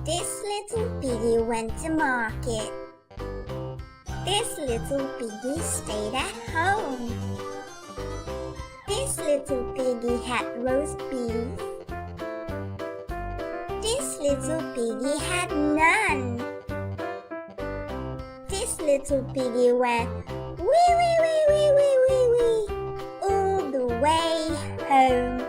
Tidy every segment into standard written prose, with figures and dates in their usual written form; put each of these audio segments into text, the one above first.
This little piggy went to market. This little piggy stayed at home. This little piggy had roast beef. This little piggy had none. This little piggy went wee wee wee wee wee wee wee all the way home.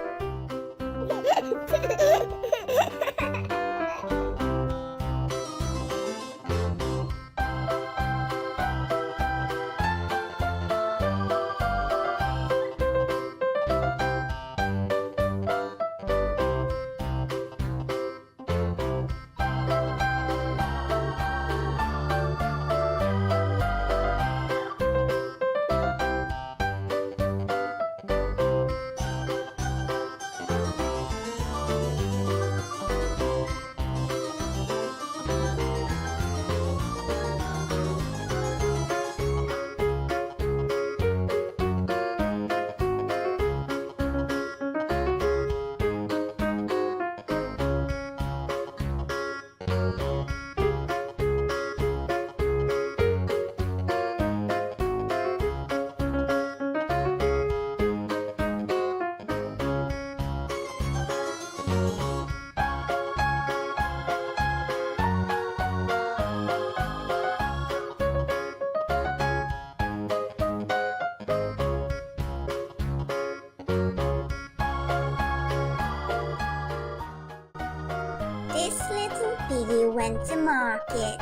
This little piggy went to market.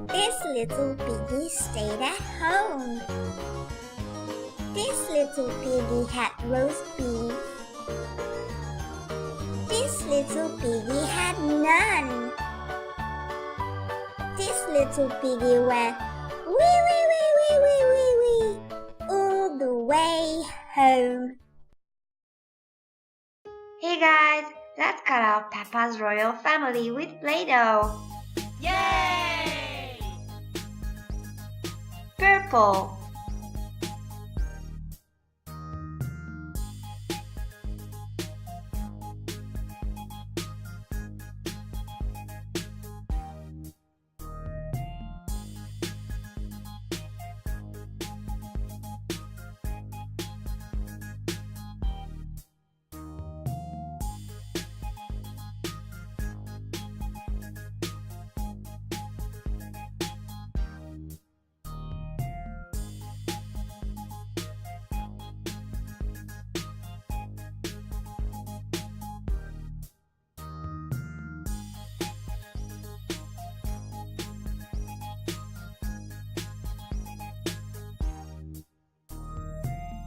This little piggy stayed at home. This little piggy had roast beef. This little piggy had none. This little piggy went wee wee wee wee wee wee wee all the way home. Hey guys, let's cut out Peppa's royal family with play-doh. Yay! Purple,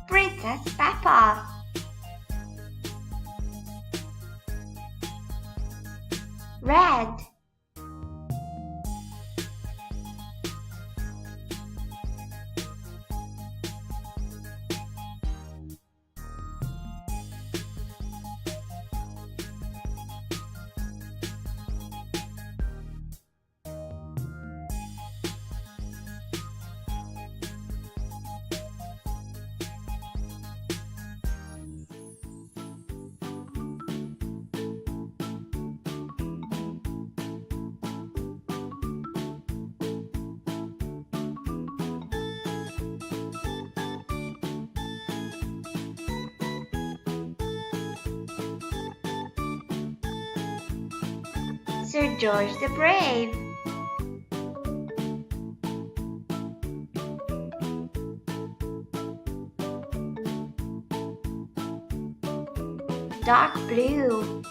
Princess Peppa, red, Sir George the Brave, dark blue,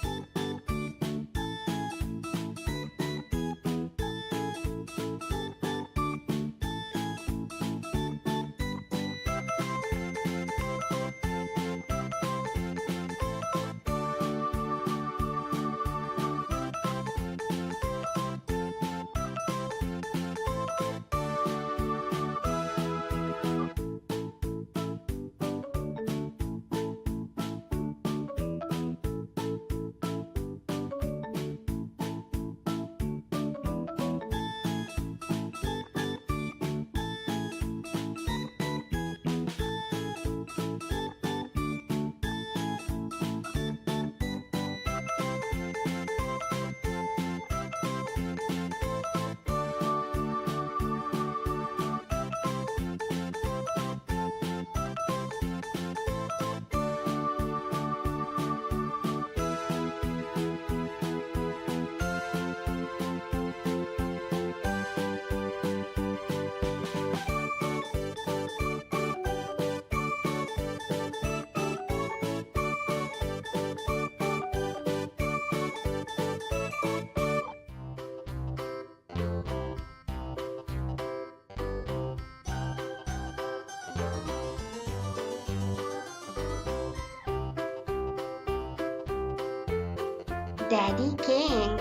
Daddy King.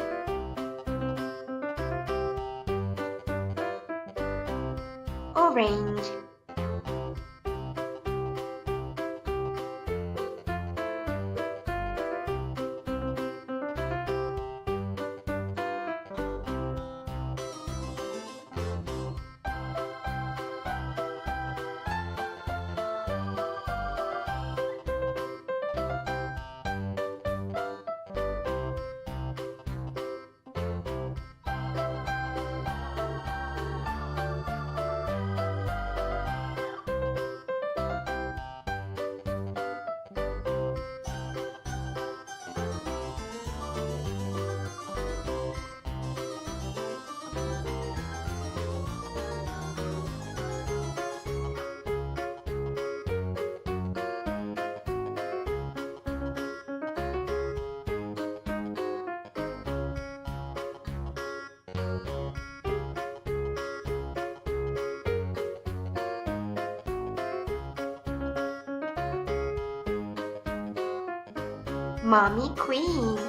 Orange. Mommy Queen.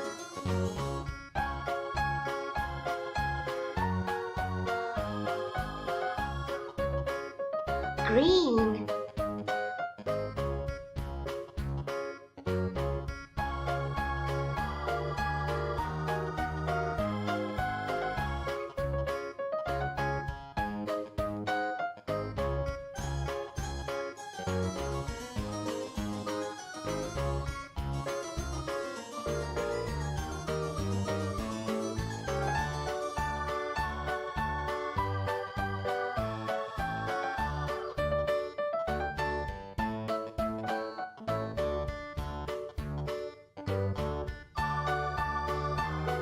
Green.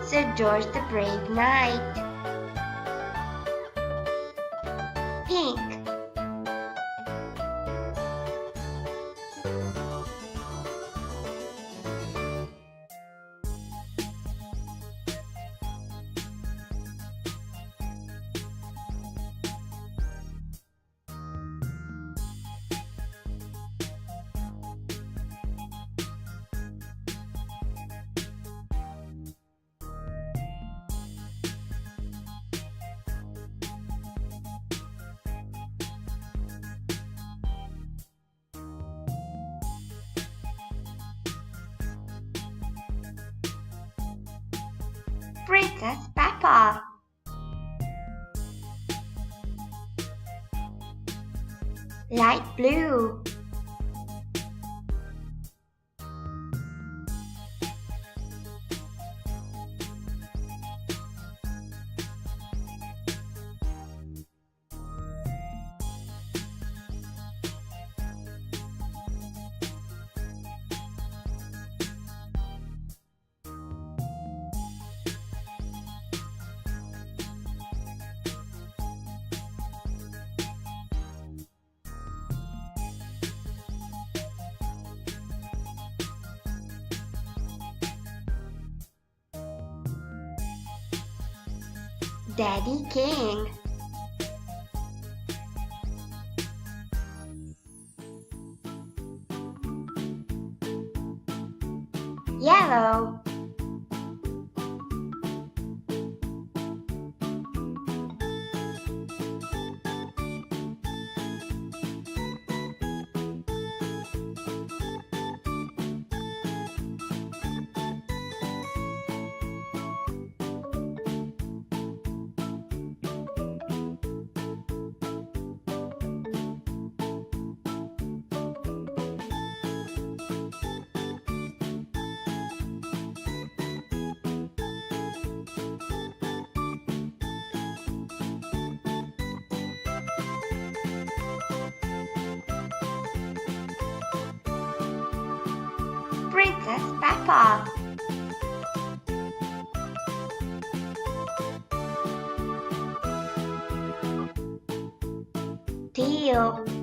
Sir George the Brave Knight. Pink. Princess Peppa. Light blue. Daddy King. Yellow. Princess Peppa. Teal.